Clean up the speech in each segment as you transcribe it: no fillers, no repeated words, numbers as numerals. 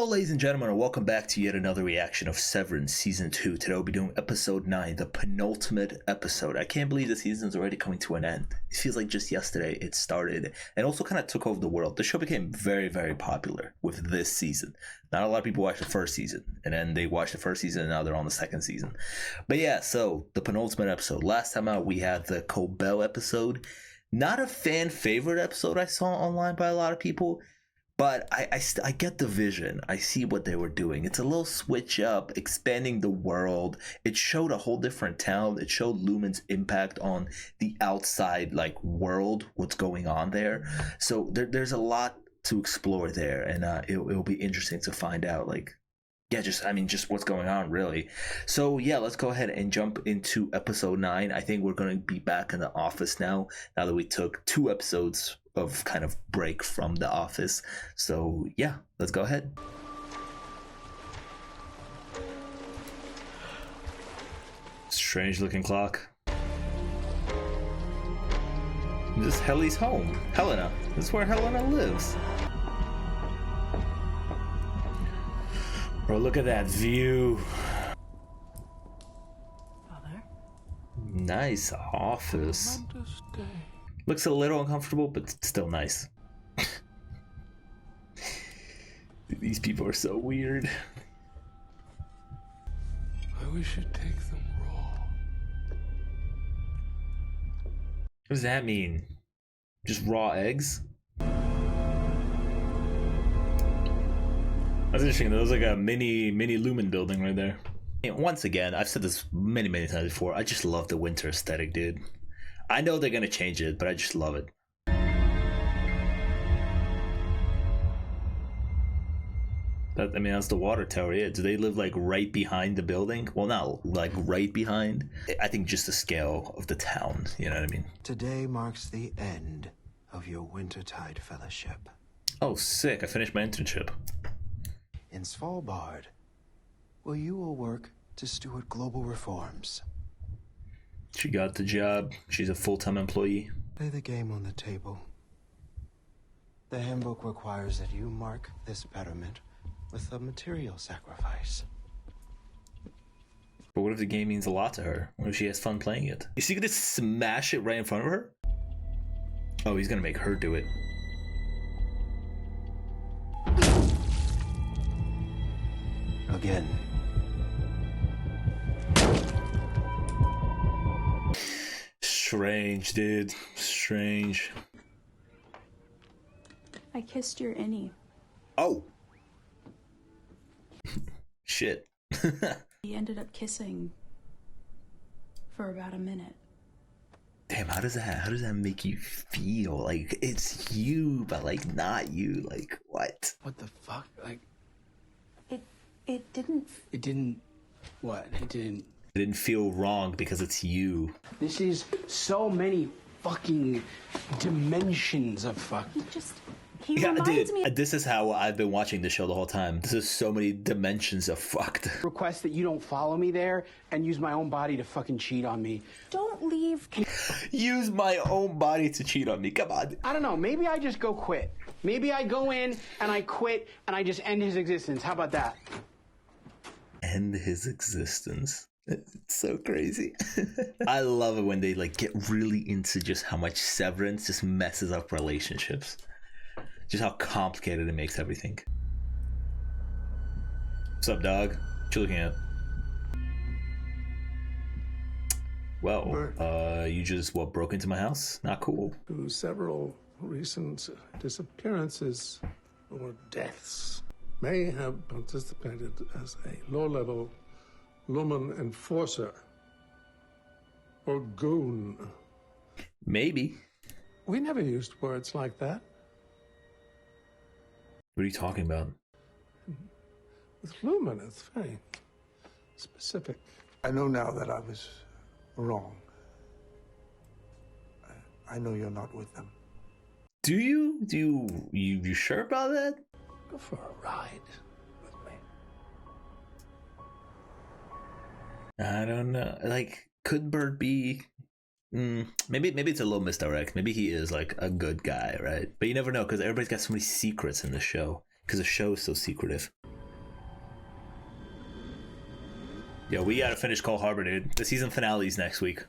Hello ladies and gentlemen, and welcome back to yet another reaction of Severance Season 2. Today we'll be doing Episode 9, the penultimate episode. I can't believe the season's already coming to an end. It feels like just yesterday it started and also kind of took over the world. The show became very, very popular with this season. Not a lot of people watched the first season, and then they watched the first season and now they're on the second season. But yeah, so the penultimate episode. Last time out we had the Cobell episode. Not a fan favorite episode I saw online by a lot of people. But I get the vision. I see what they were doing. It's a little switch up, expanding the world. It showed a whole different town. It showed Lumen's impact on the outside world, what's going on there. So there's a lot to explore there, and it'll be interesting to find out just what's going on really. So yeah, let's go ahead and jump into episode 9. I think we're going to be back in the office now that we took 2 episodes of kind of break from the office. So yeah, let's go ahead. Strange looking clock. This is Helly's home. Helena. This is where Helena lives. Bro, look at that view. Father? Nice office. Looks a little uncomfortable, but still nice. These people are so weird. We should take them raw. What does that mean? Just raw eggs? That's interesting. There was like a mini Lumen building right there. And once again, I've said this many times before. I just love the winter aesthetic, dude. I know they're gonna change it, but I just love it. That's the water tower. Yeah, do they live right behind the building? Well, not right behind. I think just the scale of the town. You know what I mean? Today marks the end of your Wintertide Fellowship. Oh, sick! I finished my internship. In Svalbard, where you will work to steward global reforms. She got the job. She's a full-time employee. Lay the game on the table. The handbook requires that you mark this betterment with a material sacrifice. But what if the game means a lot to her? What if she has fun playing it? Is he gonna smash it right in front of her? Oh, he's gonna make her do it. Again. Strange, dude. Strange. I kissed your innie. Oh. Shit. We ended up kissing for about a minute. Damn, how does that make you feel? Like it's you, but not you. What? What the fuck? It didn't. What? It didn't. It didn't feel wrong because it's you. This is so many fucking dimensions of fuck. He reminds me. This is how I've been watching the show the whole time. This is so many dimensions of fucked. Request that you don't follow me there and use my own body to fucking cheat on me. Don't leave. Use my own body to cheat on me. Come on. I don't know. Maybe I just go quit. Maybe I go in and I quit and I just end his existence. How about that? End his existence. It's so crazy. I love it when they get really into just how much Severance just messes up relationships. Just how complicated it makes everything. What's up, dog? What you looking at? Well, you just broke into my house? Not cool. To several recent disappearances or deaths may have participated as a low-level Lumen enforcer or goon. Maybe. We never used words like that. What are you talking about? With Lumen, it's very specific. I know now that I was wrong. I know you're not with them. Do you? You sure about that? Go for a ride with me. I don't know. Could Bert be maybe it's a little misdirect. Maybe he is like a good guy, right? But you never know because everybody's got so many secrets in the show because the show is so secretive. Yo, we gotta finish Cold Harbor, dude. The season finale's next week.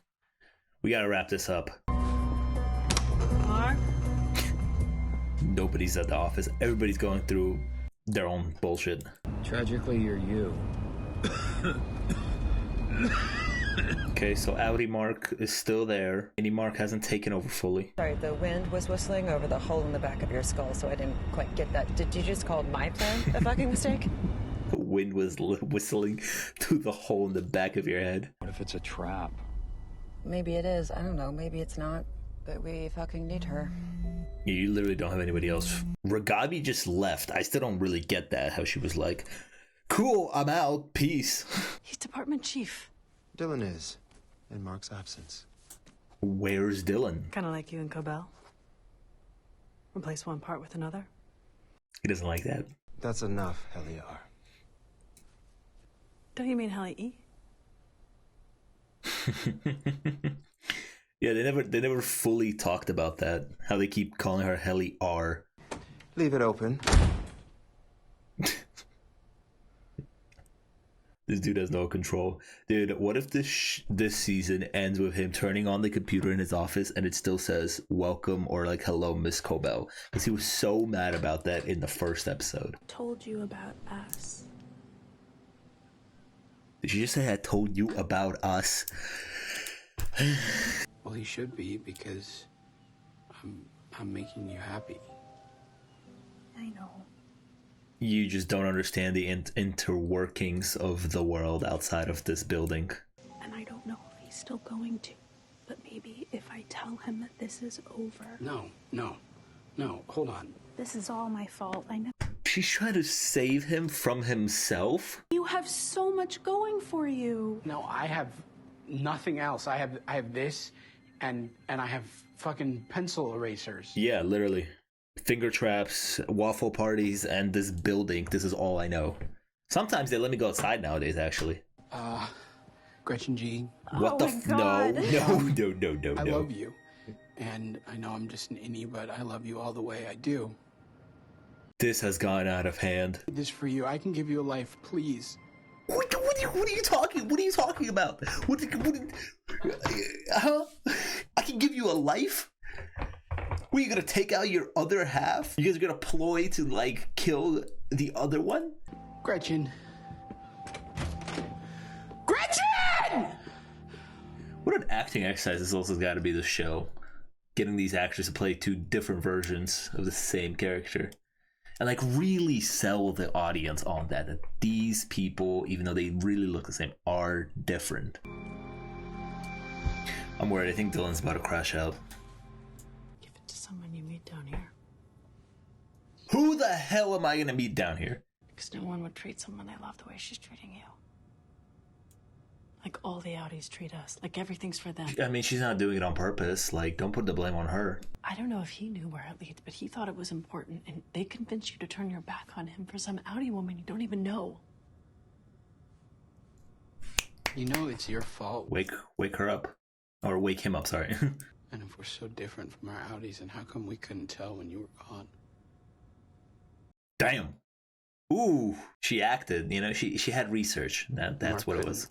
We gotta wrap this up. Mark? Nobody's at the office. Everybody's going through their own bullshit. Tragically, you're you. Okay, so Audi Mark is still there. Any Mark hasn't taken over fully. Sorry, the wind was whistling over the hole in the back of your skull, so I didn't quite get that. Did you just call my plan a fucking mistake? The wind was whistling through the hole in the back of your head. What if it's a trap? Maybe it is. I don't know. Maybe it's not. But we fucking need her. You literally don't have anybody else. Ragabi just left. I still don't really get that, how she was like, cool, I'm out, peace. He's department chief. Dylan is, in Mark's absence. Where's Dylan? Kind of like you and Cobell. Replace one part with another. He doesn't like that. That's enough, Helly. Don't you mean Helly E? Yeah, they never fully talked about that. How they keep calling her Helly R. Leave it open. This dude has no control. Dude, what if this season ends with him turning on the computer in his office and it still says welcome or like hello, Miss Cobell? Because he was so mad about that in the first episode. Told you about us. Did you just say I told you about us? Well, he should be, because I'm making you happy. I know. You just don't understand the interworkings of the world outside of this building. And I don't know if he's still going to. But maybe if I tell him that this is over. No, hold on. This is all my fault. I know. She's trying to save him from himself? You have so much going for you. No, I have nothing else. I have this, and I have fucking pencil erasers. Yeah, literally. Finger traps, waffle parties, and this building. This is all I know. Sometimes they let me go outside nowadays, actually. Gretchen G. What the No. I love you. And I know I'm just an innie, but I love you all the way I do. This has gone out of hand. This for you. I can give you a life, please. What are you talking about? Huh? I can give you a life? What, are you gonna take out your other half? You guys are gonna ploy to like kill the other one? Gretchen! Gretchen! What an acting exercise this also got to be the show. Getting these actors to play two different versions of the same character. And like really sell the audience on that these people, even though they really look the same, are different. I'm worried. I think Dylan's about to crash out. Give it to someone you meet down here. Who the hell am I gonna meet down here? Because no one would treat someone they love the way she's treating you. Like all the Audis treat us. Like everything's for them. I mean, she's not doing it on purpose. Like, don't put the blame on her. I don't know if he knew where it leads, but he thought it was important, and they convinced you to turn your back on him for some Audi woman you don't even know. You know it's your fault. Wake her up. Or wake him up, sorry. And if we're so different from our Audis, then how come we couldn't tell when you were gone? Damn. Ooh, she acted. You know, she had research. That's Mark what it couldn't. was.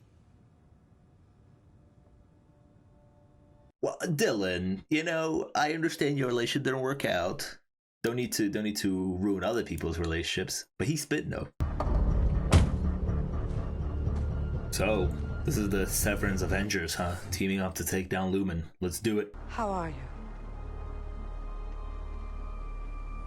Well, Dylan, you know, I understand your relationship didn't work out. Don't need to ruin other people's relationships. But he's spitting though. So, this is the Severance Avengers, huh? Teaming up to take down Lumen. Let's do it. How are you?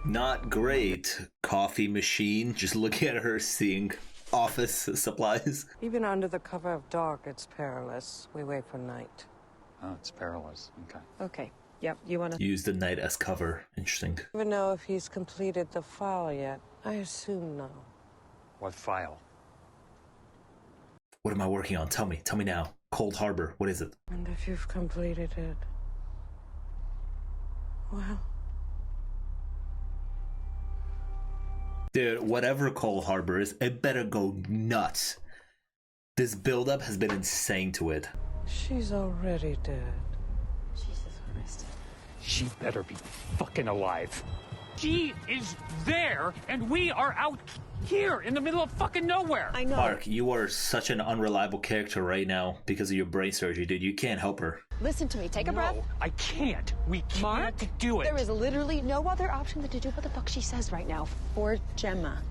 Not great. Coffee machine. Just looking at her, seeing office supplies. Even under the cover of dark, it's perilous. We wait for night. Oh, it's perilous. Okay. Okay. Yep. You want to Use the night as cover. Interesting. even know if he's completed the file yet? I assume no. What file? What am I working on? Tell me now. Cold Harbor. What is it? And if you've completed it, well, Dude, whatever Cold Harbor is, it better go nuts. This buildup has been insane to it. she's already dead. Jesus Christ. She better be fucking alive. She is there, and we are out Here, in the middle of fucking nowhere. I know. Mark, you are such an unreliable character right now because of your brain surgery, dude. You can't help her. Listen to me. Take a breath. No, I can't. We can't Mark, do it. there is literally no other option than to do what the fuck she says right now for Gemma.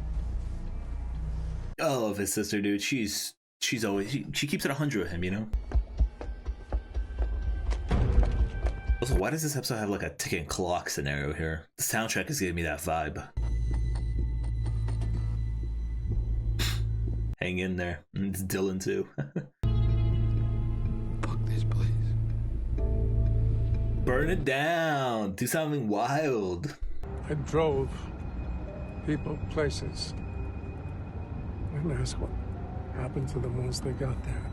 I love his sister, dude. She's always she keeps it 100 with him, you know. Also, why does this episode have like a ticking clock scenario here? The soundtrack is giving me that vibe. Hang in there. It's Dylan too. Fuck this place. Burn it down. Do something wild. I drove people places. And asked what happened to them once they got there.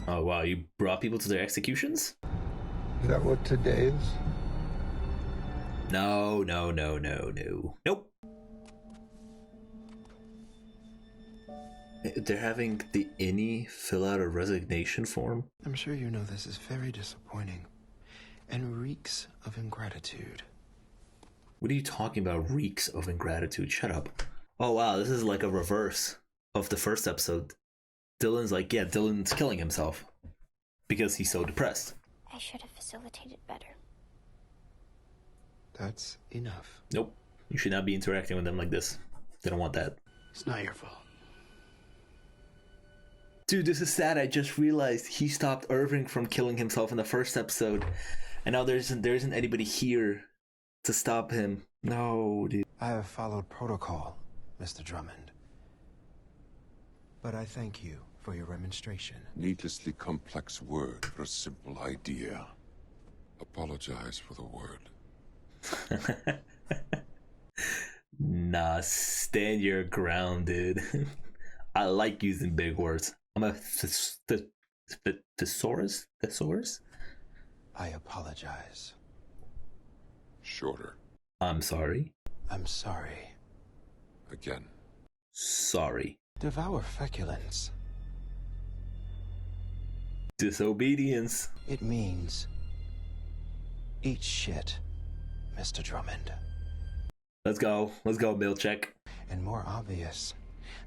Oh wow, you brought people to their executions? Is that what today is? No. Nope. They're having the innie fill out a resignation form. I'm sure you know this is very disappointing and reeks of ingratitude. What are you talking about? Reeks of ingratitude. Shut up. Oh wow, this is like a reverse of the first episode. Dylan's like, yeah, Dylan's killing himself because he's so depressed. I should have facilitated better. That's enough. Nope. You should not be interacting with them like this. They don't want that. It's not your fault. Dude, this is sad. I just realized he stopped Irving from killing himself in the first episode. And now there isn't anybody here to stop him. No, dude. I have followed protocol, Mr. Drummond. But I thank you for your remonstration. Needlessly complex word for a simple idea. Apologize for the word. Nah, stand your ground, dude. I like using big words. I'm a thesaurus? Thesaurus? I apologize. Shorter. I'm sorry. I'm sorry. Again. Sorry. Devour feculence. Disobedience. It means eat shit, Mr. Drummond. Let's go, Milchek. And more obvious,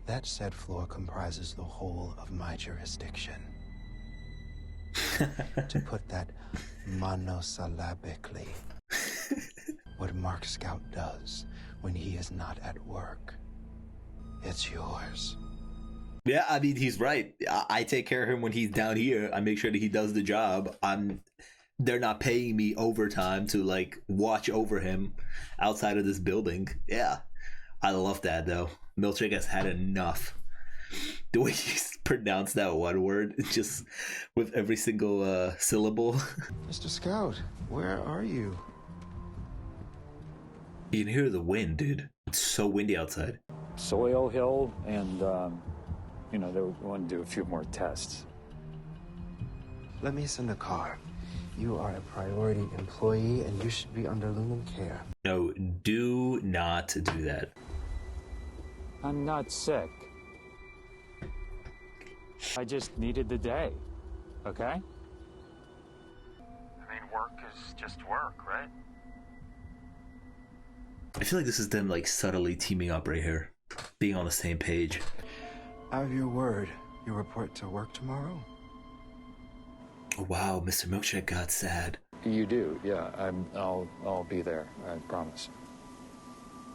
that said floor comprises the whole of my jurisdiction. To put that monosyllabically, what Mark Scout does when he is not at work, it's yours. Yeah, I mean, he's right. I take care of him when he's down here. I make sure that he does the job. They're not paying me overtime to like watch over him outside of this building. Yeah, I love that though. Milchek has had enough. The way he pronounced that one word, just with every single syllable. Mr. Scout, where are you? You can hear the wind, dude. It's so windy outside. Soil Hill, and they want to do a few more tests. Let me send a car. You are a priority employee and you should be under lumen care. No, do not do that. I'm not sick. I just needed the day, okay? I mean, work is just work, right? I feel like this is them like subtly teaming up right here, being on the same page. I have your word. You report to work tomorrow? Oh, wow, Mr. Milkshake got sad. You do, yeah. I'll be there. I promise.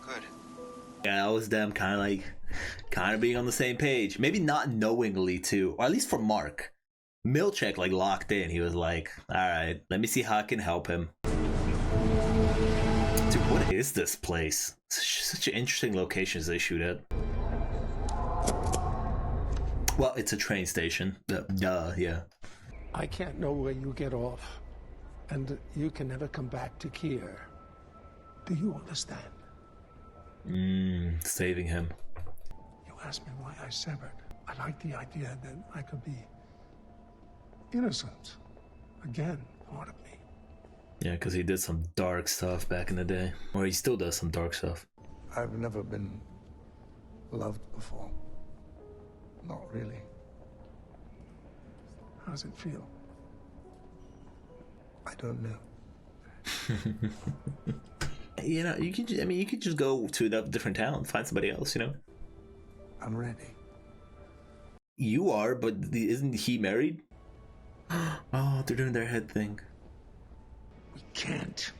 Good. Yeah, that was them kind of being on the same page. Maybe not knowingly too, or at least for Mark. Milchek like locked in. He was like, all right, let me see how I can help him. Dude, what is this place? Such an interesting locations they shoot at. Well, it's a train station. Duh, yeah. I can't know where you get off, and you can never come back to Kier. Do you understand? Saving him. You asked me why I severed. I like the idea that I could be innocent. Again, part of me. Yeah, because he did some dark stuff back in the day. Or he still does some dark stuff. I've never been loved before. Not really. How does it feel? I don't know. You know, you could just go to a different town, find somebody else, you know? I'm ready. You are, but isn't he married? Oh, they're doing their head thing. We can't.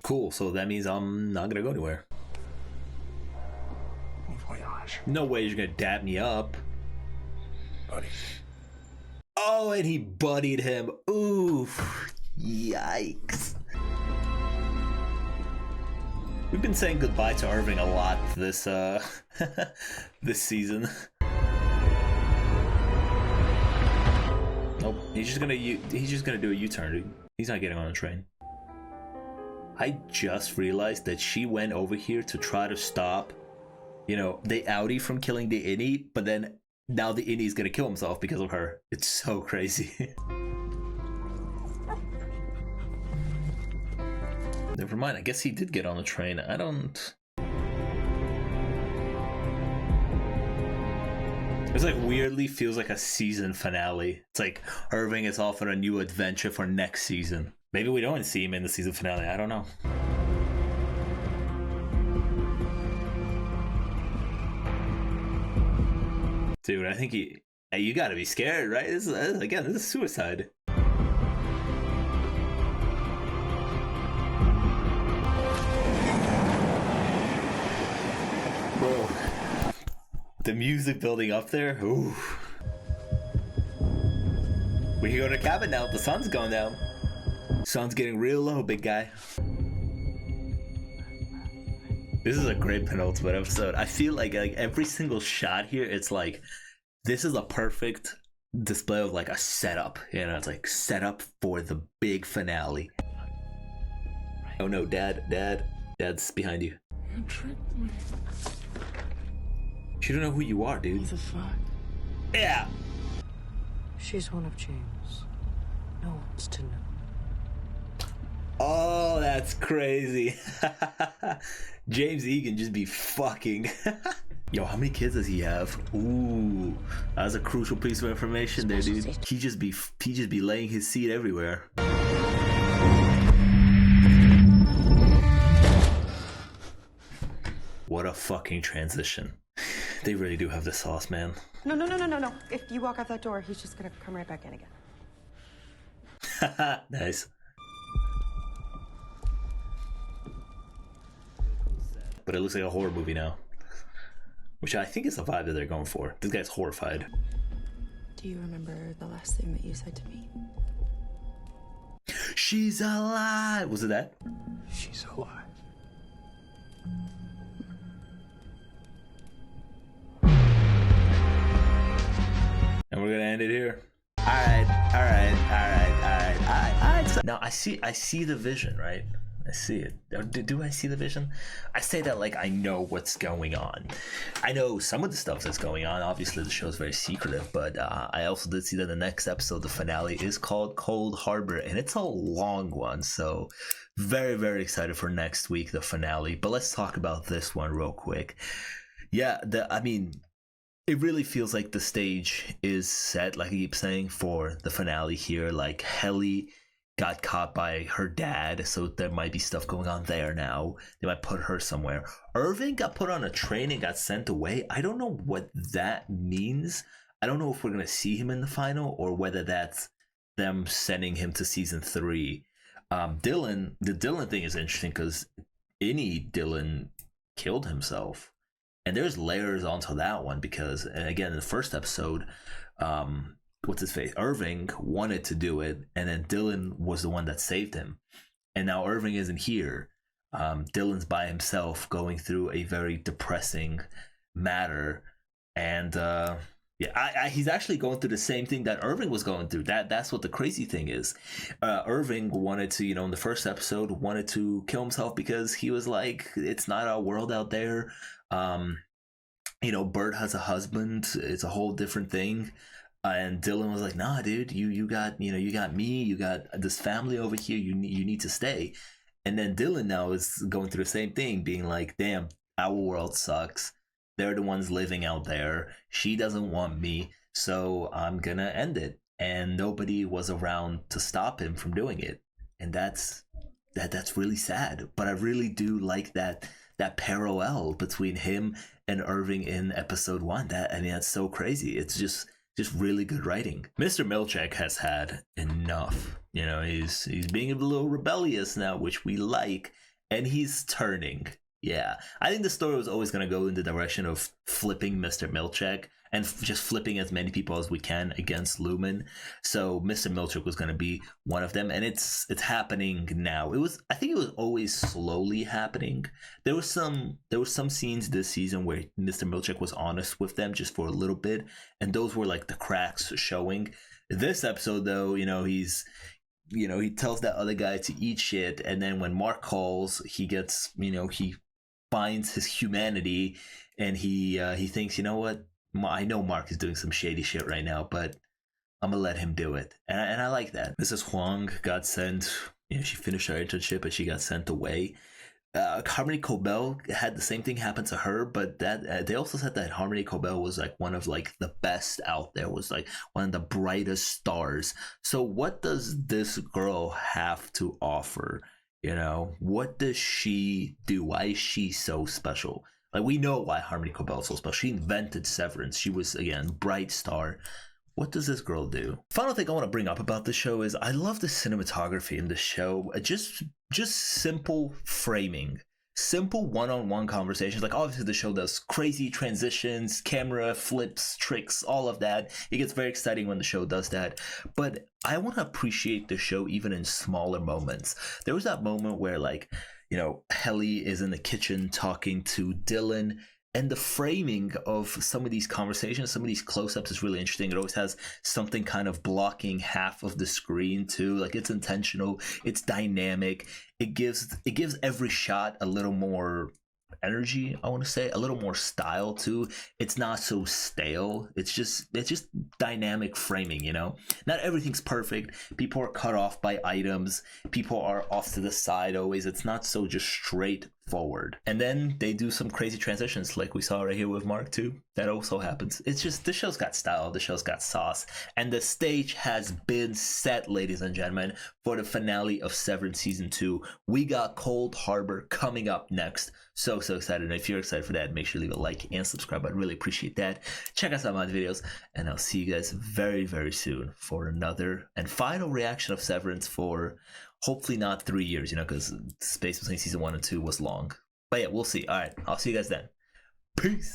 Cool, so that means I'm not gonna go anywhere. Bon voyage. No way you're gonna dab me up. Buddy. Oh, and he buddied him. Oof. Yikes. We've been saying goodbye to Irving a lot this this season. Nope, he's just gonna do a U-turn, dude. He's not getting on the train. I just realized that she went over here to try to stop, you know, the outie from killing the innie, but then now the innie's gonna kill himself because of her. It's so crazy. Never mind, I guess he did get on the train. I don't... It's like weirdly feels like a season finale. It's like Irving is off on a new adventure for next season. Maybe we don't see him in the season finale. I don't know. Dude, I think you gotta be scared, right? This is suicide. Bro, the music building up there, ooh. We can go to the cabin now. The sun's going down. Sun's getting real low, big guy. This is a great penultimate episode. I feel like every single shot here, it's like, this is a perfect display of like a setup. You know, it's like setup for the big finale. Oh no, Dad's behind you. You tricked me. She don't know who you are, dude. What the fuck? Yeah. She's one of James. No one's to know. Oh, that's crazy. James Egan just be fucking. Yo, how many kids does he have? Ooh, that's a crucial piece of information there, dude. He just be laying his seed everywhere. What a fucking transition. They really do have the sauce, man. No. If you walk out that door, he's just gonna come right back in again. Nice. But it looks like a horror movie now. Which I think is the vibe that they're going for. This guy's horrified. Do you remember the last thing that you said to me? She's alive! Was it that? She's alive. And we're gonna end it here. Alright. Now I see the vision, right? I see it. Do I see the vision? I say that like I know what's going on. I know some of the stuff that's going on. Obviously the show is very secretive, but I also did see that the next episode, the finale, is called Cold Harbor, and it's a long one, so very, very excited for next week, the finale. But let's talk about this one real quick. Yeah, it really feels like the stage is set, like I keep saying, for the finale here. Like Helly got caught by her dad, so there might be stuff going on there now. They might put her somewhere. Irving got put on a train and got sent away. I don't know what that means. I don't know if we're going to see him in the final or whether that's them sending him to season 3. The Dylan thing is interesting because Dylan killed himself. And there's layers onto that one because, and again, in the first episode, what's his face? Irving wanted to do it, and then Dylan was the one that saved him. And now Irving isn't here. Dylan's by himself going through a very depressing matter. And he's actually going through the same thing that Irving was going through. That's what the crazy thing is. Irving wanted to, in the first episode, wanted to kill himself because he was like, it's not our world out there. Bert has a husband. It's a whole different thing. And Dylan was like, nah, dude, you got me, you got this family over here. You need to stay. And then Dylan now is going through the same thing, being like, damn, our world sucks. They're the ones living out there. She doesn't want me, so I'm gonna end it. And nobody was around to stop him from doing it. And that's that's really sad. But I really do like that parallel between him and Irving in episode 1. That, I mean, that's so crazy. It's just really good writing. Mr. Milchek has had enough. You know, he's being a little rebellious now, which we like, and he's turning. Yeah, I think the story was always going to go in the direction of flipping Mr. Milchek and just flipping as many people as we can against Lumen. So Mr. Milchek was going to be one of them, and it's happening now. I think it was always slowly happening. There were some scenes this season where Mr. Milchek was honest with them just for a little bit, and those were like the cracks showing. This episode, though, you know, he tells that other guy to eat shit, and then when Mark calls, he gets, you know, he finds his humanity, and he thinks, you know what, I know Mark is doing some shady shit right now, but I'm gonna let him do it, and I like that. Mrs. Huang got sent. You know, she finished her internship, and she got sent away. Harmony Cobell had the same thing happen to her, but that they also said that Harmony Cobell was like one of like the best out there, was like one of the brightest stars. So what does this girl have to offer? You know, what does she do? Why is she so special? Like, we know why Harmony Cobell is so special. She invented Severance. She was, again, bright star. What does this girl do? Final thing I want to bring up about the show is I love the cinematography in the show. Just simple framing. Simple one-on-one conversations. Like, obviously the show does crazy transitions, camera flips, tricks, all of that. It gets very exciting when the show does that. But I want to appreciate the show even in smaller moments. There was that moment where, like, you know, Helly is in the kitchen talking to Dylan, and the framing of some of these conversations, some of these close-ups is really interesting. It always has something kind of blocking half of the screen too. Like, it's intentional, it's dynamic. It gives every shot a little more energy, I want to say, a little more style too. It's not so stale. It's just dynamic framing, you know. Not everything's perfect. People are cut off by items. People are off to the side always. It's not so just straightforward. And then they do some crazy transitions like we saw right here with Mark too. That also happens. It's just, the show's got style, the show's got sauce, and the stage has been set, ladies and gentlemen, for the finale of Severance Season 2. We got Cold Harbor coming up next. So excited. And if you're excited for that, make sure to leave a like and subscribe. I'd really appreciate that. Check out some of my videos, and I'll see you guys very, very soon for another and final reaction of Severance for hopefully not 3 years, you know, because the space between season 1 and 2 was long. But yeah, we'll see. All right, I'll see you guys then. Peace.